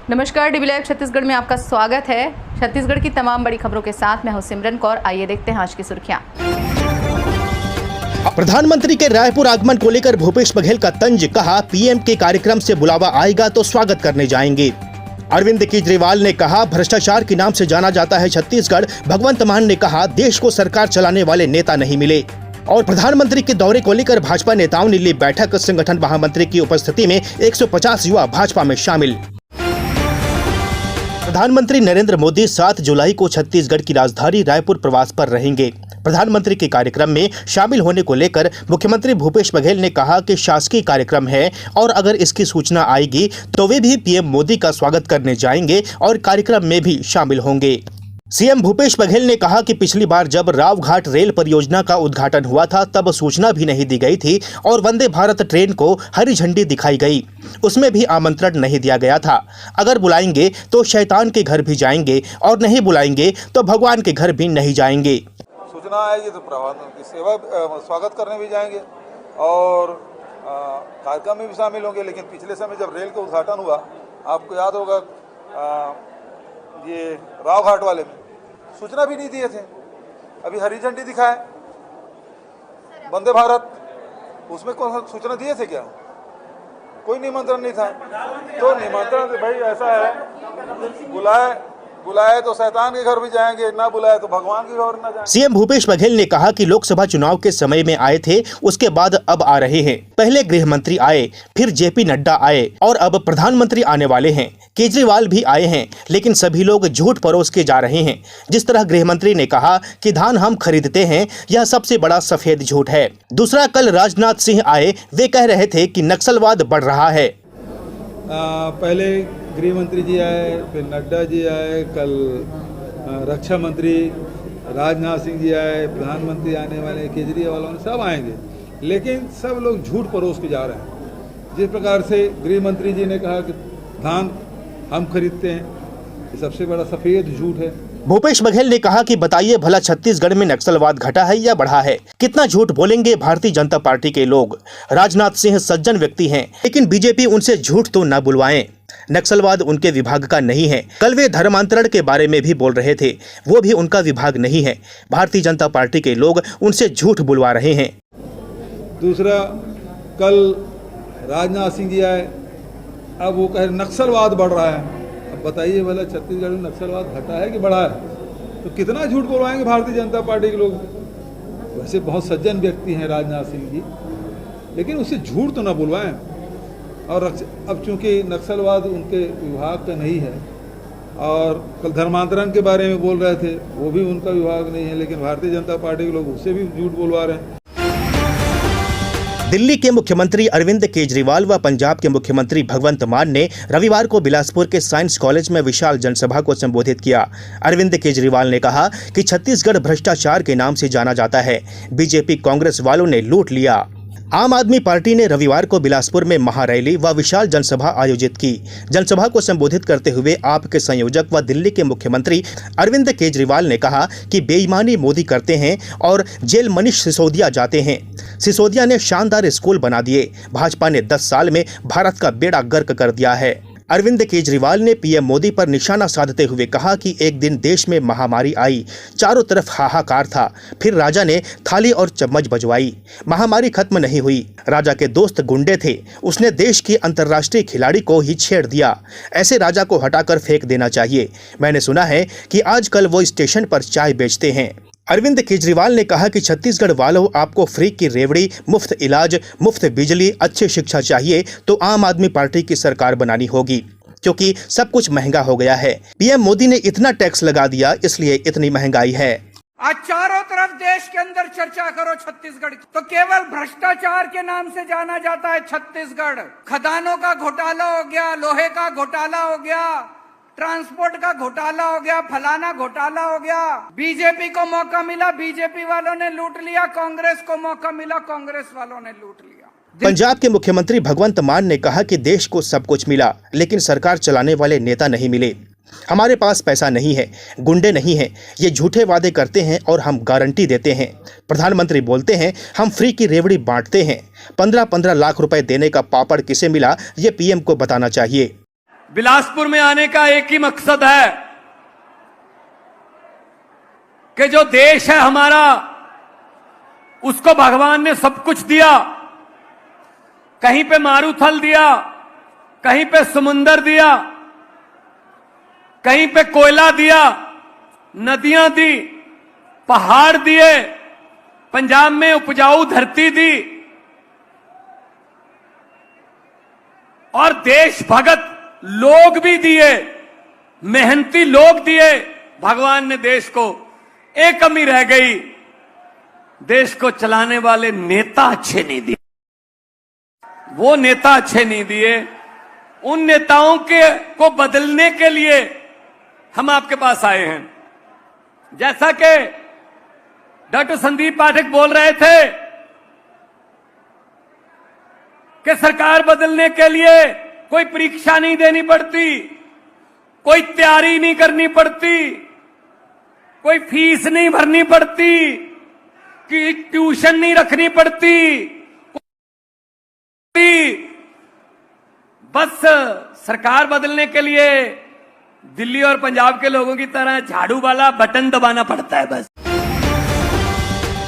नमस्कार, dB live Chhattisgarh में आपका स्वागत है। छत्तीसगढ़ की तमाम बड़ी खबरों के साथ मैं हूं सिमरन कौर। आइए देखते हैं आज की सुर्खियां। प्रधानमंत्री के रायपुर आगमन को लेकर भूपेश बघेल का तंज, कहा पीएम के कार्यक्रम से बुलावा आएगा तो स्वागत करने जाएंगे। अरविंद केजरीवाल ने कहा भ्रष्टाचार के नाम से जाना जाता है छत्तीसगढ़। भगवंत मान ने कहा देश को सरकार चलाने वाले नेता नहीं मिले। और प्रधानमंत्री के दौरे को लेकर भाजपा नेताओं ने ली बैठक। संगठन महामंत्री की उपस्थिति में 150 युवा भाजपा में शामिल। प्रधानमंत्री नरेंद्र मोदी 7 जुलाई को छत्तीसगढ़ की राजधानी रायपुर प्रवास पर रहेंगे। प्रधानमंत्री के कार्यक्रम में शामिल होने को लेकर मुख्यमंत्री भूपेश बघेल ने कहा कि शासकीय कार्यक्रम है और अगर इसकी सूचना आएगी तो वे भी पीएम मोदी का स्वागत करने जाएंगे और कार्यक्रम में भी शामिल होंगे। सीएम भूपेश बघेल ने कहा कि पिछली बार जब रावघाट रेल परियोजना का उद्घाटन हुआ था तब सूचना भी नहीं दी गई थी और वंदे भारत ट्रेन को हरी झंडी दिखाई गई, उसमें भी आमंत्रण नहीं दिया गया था। अगर बुलाएंगे तो शैतान के घर भी जाएंगे और नहीं बुलाएंगे तो भगवान के घर भी नहीं जाएंगे। सूचना आएगी तो प्रधानमंत्री की सेवा स्वागत करने भी जाएंगे और कार्यक्रम में भी शामिल होंगे। लेकिन पिछले समय जब रेल का उद्घाटन हुआ, आपको याद होगा, ये रावघाट वाले में सूचना भी नहीं दिए थे। अभी हरी झंडी दिखाए वंदे भारत, उसमें कौन सा सूचना दिए थे क्या? कोई निमंत्रण नहीं था। तो निमंत्रण भाई ऐसा है, बुलाए तो शैतान के घर भी जाएंगे, ना बुलाए तो भगवान के घर ना जाएंगे। सीएम भूपेश बघेल ने कहा कि लोकसभा चुनाव के समय में आए थे, उसके बाद अब आ रहे हैं। पहले गृह मंत्री आए, फिर जेपी नड्डा आए और अब प्रधानमंत्री आने वाले हैं। केजरीवाल भी आए हैं, लेकिन सभी लोग झूठ परोस के जा रहे हैं। जिस तरह गृह मंत्री ने कहा कि धान हम खरीदते हैं, यह सबसे बड़ा सफेद झूठ है। दूसरा, कल राजनाथ सिंह आए, वे कह रहे थे कि नक्सलवाद बढ़ रहा है। पहले गृह मंत्री जी आए, फिर नड्डा जी आए, कल रक्षा मंत्री राजनाथ सिंह जी आए, प्रधानमंत्री आने वाले, केजरीवाल सब आएंगे, लेकिन सब लोग झूठ परोस के जा रहे हैं। जिस प्रकार से गृह मंत्री जी ने कहा कि धान हम खरीदते हैं, ये सबसे बड़ा सफेद झूठ है। भूपेश बघेल ने कहा कि बताइए भला छत्तीसगढ़ में नक्सलवाद घटा है या बढ़ा है? कितना झूठ बोलेंगे भारतीय जनता पार्टी के लोग? राजनाथ सिंह सज्जन व्यक्ति हैं, लेकिन बीजेपी उनसे झूठ तो न बुलवाएं। नक्सलवाद उनके विभाग का नहीं है। कल वे धर्मांतरण के बारे में भी बोल रहे थे, वो भी उनका विभाग नहीं है। भारतीय जनता पार्टी के लोग उनसे झूठ बुलवा रहे हैं। दूसरा, कल राजनाथ सिंह जी आए, अब वो कह नक्सलवाद बढ़ रहा है। अब बताइए भला छत्तीसगढ़ में नक्सलवाद घटा है कि बढ़ा है? तो कितना झूठ बोलवाएंगे भारतीय जनता पार्टी के लोग? वैसे बहुत सज्जन व्यक्ति हैं राजनाथ सिंह जी, लेकिन उससे झूठ तो ना बुलवाएं। और अब चूंकि नक्सलवाद उनके विभाग का नहीं है, और कल धर्मांतरण के बारे में बोल रहे थे, वो भी उनका विभाग नहीं है, लेकिन भारतीय जनता पार्टी के लोग उससे भी झूठ बोलवा रहे हैं। दिल्ली के मुख्यमंत्री अरविंद केजरीवाल व पंजाब के मुख्यमंत्री भगवंत मान ने रविवार को बिलासपुर के साइंस कॉलेज में विशाल जनसभा को संबोधित किया। अरविंद केजरीवाल ने कहा कि छत्तीसगढ़ भ्रष्टाचार के नाम से जाना जाता है, बीजेपी कांग्रेस वालों ने लूट लिया। आम आदमी पार्टी ने रविवार को बिलासपुर में महारैली व विशाल जनसभा आयोजित की। जनसभा को संबोधित करते हुए आप के संयोजक व दिल्ली के मुख्यमंत्री अरविंद केजरीवाल ने कहा कि बेईमानी मोदी करते हैं और जेल मनीष सिसोदिया जाते हैं। सिसोदिया ने शानदार स्कूल बना दिए। भाजपा ने 10 साल में भारत का बेड़ा गर्क कर दिया है। अरविंद केजरीवाल ने पीएम मोदी पर निशाना साधते हुए कहा कि एक दिन देश में महामारी आई, चारों तरफ हाहाकार था, फिर राजा ने थाली और चम्मच बजवाई, महामारी खत्म नहीं हुई। राजा के दोस्त गुंडे थे, उसने देश की अंतर्राष्ट्रीय खिलाड़ी को ही छेड़ दिया। ऐसे राजा को हटाकर फेंक देना चाहिए। मैंने सुना है कि आजकल वो स्टेशन पर चाय बेचते हैं। अरविंद केजरीवाल ने कहा कि छत्तीसगढ़ वालों, आपको फ्री की रेवड़ी, मुफ्त इलाज, मुफ्त बिजली, अच्छी शिक्षा चाहिए तो आम आदमी पार्टी की सरकार बनानी होगी, क्योंकि सब कुछ महंगा हो गया है। पीएम मोदी ने इतना टैक्स लगा दिया, इसलिए इतनी महंगाई है। आज चारों तरफ देश के अंदर चर्चा करो छत्तीसगढ़ की, तो केवल भ्रष्टाचार के नाम से जाना जाता है छत्तीसगढ़। खदानों का घोटाला हो गया, लोहे का घोटाला हो गया, ट्रांसपोर्ट का घोटाला हो गया, फलाना घोटाला हो गया। बीजेपी को मौका मिला, बीजेपी वालों ने लूट लिया, कांग्रेस को मौका मिला, कांग्रेस वालों ने लूट लिया। पंजाब के मुख्यमंत्री भगवंत मान ने कहा कि देश को सब कुछ मिला, लेकिन सरकार चलाने वाले नेता नहीं मिले। हमारे पास पैसा नहीं है, गुंडे नहीं हैं, ये झूठे वादे करते हैं और हम गारंटी देते हैं। प्रधानमंत्री बोलते हैं हम फ्री की रेवड़ी बांटते हैं। 15-15 लाख रुपए देने का पापड़ किसे मिला, ये पीएम को बताना चाहिए। बिलासपुर में आने का एक ही मकसद है कि जो देश है हमारा, उसको भगवान ने सब कुछ दिया। कहीं पे मारूथल दिया, कहीं पे समुंदर दिया, कहीं पे कोयला दिया, नदियां दी, पहाड़ दिए, पंजाब में उपजाऊ धरती दी और देश भगत लोग भी दिए, मेहनती लोग दिए भगवान ने देश को। एक कमी रह गई, देश को चलाने वाले नेता अच्छे नहीं दिए। वो नेता अच्छे नहीं दिए। उन नेताओं को बदलने के लिए हम आपके पास आए हैं। जैसा कि डॉक्टर संदीप पाठक बोल रहे थे कि सरकार बदलने के लिए कोई परीक्षा नहीं देनी पड़ती, कोई तैयारी नहीं करनी पड़ती, कोई फीस नहीं भरनी पड़ती, कि ट्यूशन नहीं रखनी पड़ती, बस सरकार बदलने के लिए दिल्ली और पंजाब के लोगों की तरह झाड़ू वाला बटन दबाना पड़ता है बस।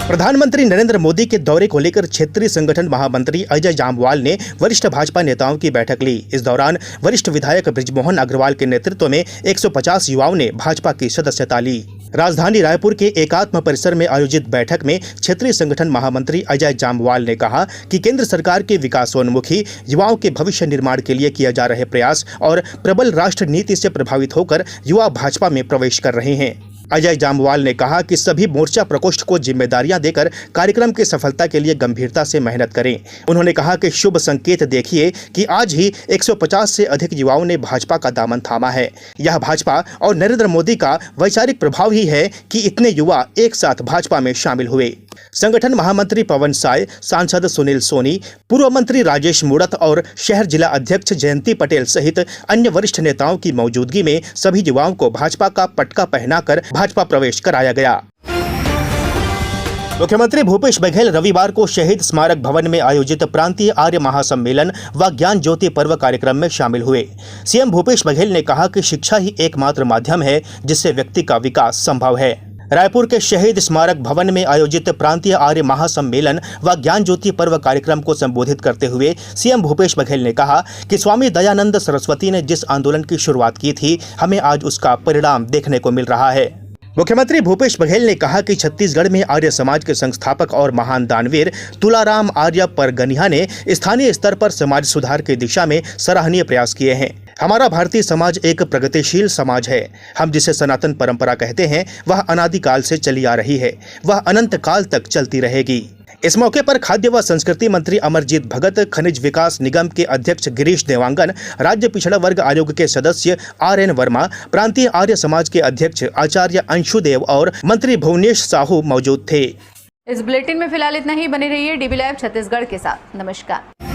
प्रधानमंत्री नरेंद्र मोदी के दौरे को लेकर क्षेत्रीय संगठन महामंत्री अजय जामवाल ने वरिष्ठ भाजपा नेताओं की बैठक ली। इस दौरान वरिष्ठ विधायक बृजमोहन अग्रवाल के नेतृत्व में 150 युवाओं ने भाजपा की सदस्यता ली। राजधानी रायपुर के एकात्म परिसर में आयोजित बैठक में क्षेत्रीय संगठन महामंत्री अजय जामवाल ने कहा कि केंद्र सरकार के विकासोन्मुखी युवाओं के भविष्य निर्माण के लिए किए जा रहे प्रयास और प्रबल राष्ट्र नीति से प्रभावित होकर युवा भाजपा में प्रवेश कर रहे हैं। अजय जामवाल ने कहा कि सभी मोर्चा प्रकोष्ठ को जिम्मेदारियां देकर कार्यक्रम की सफलता के लिए गंभीरता से मेहनत करें। उन्होंने कहा कि शुभ संकेत देखिए कि आज ही 150 से अधिक युवाओं ने भाजपा का दामन थामा है। यह भाजपा और नरेंद्र मोदी का वैचारिक प्रभाव ही है कि इतने युवा एक साथ भाजपा में शामिल हुए। संगठन महामंत्री पवन साय, सांसद सुनील सोनी, पूर्व मंत्री राजेश मूणत और शहर जिला अध्यक्ष जयंती पटेल सहित अन्य वरिष्ठ नेताओं की मौजूदगी में सभी युवाओं को भाजपा का पटका पहनाकर भाजपा प्रवेश कराया गया। मुख्यमंत्री भूपेश बघेल रविवार को शहीद स्मारक भवन में आयोजित प्रांतीय आर्य महासम्मेलन व ज्ञान ज्योति पर्व कार्यक्रम में शामिल हुए। सीएम भूपेश बघेल ने कहा कि शिक्षा ही एकमात्र माध्यम है जिससे व्यक्ति का विकास संभव है। रायपुर के शहीद स्मारक भवन में आयोजित प्रांतीय आर्य महासम्मेलन व ज्ञान ज्योति पर्व कार्यक्रम को संबोधित करते हुए सीएम भूपेश बघेल ने कहा कि स्वामी दयानंद सरस्वती ने जिस आंदोलन की शुरुआत की थी, हमें आज उसका परिणाम देखने को मिल रहा है। मुख्यमंत्री भूपेश बघेल ने कहा कि छत्तीसगढ़ में आर्य समाज के संस्थापक और महान दानवीर तुलाराम आर्य परगनिया ने स्थानीय स्तर पर समाज सुधार की दिशा में सराहनीय प्रयास किए हैं। हमारा भारतीय समाज एक प्रगतिशील समाज है। हम जिसे सनातन परंपरा कहते हैं वह अनादिकाल से चली आ रही है, वह अनंत काल तक चलती रहेगी। इस मौके पर खाद्य व संस्कृति मंत्री अमरजीत भगत, खनिज विकास निगम के अध्यक्ष गिरीश देवांगन, राज्य पिछड़ा वर्ग आयोग के सदस्य RN वर्मा, प्रांतीय आर्य समाज के अध्यक्ष आचार्य अंशुदेव और मंत्री भुवनेश साहू मौजूद थे। इस बुलेटिन में फिलहाल इतना ही। बने रहिए DB लाइव छत्तीसगढ़ के साथ। नमस्कार।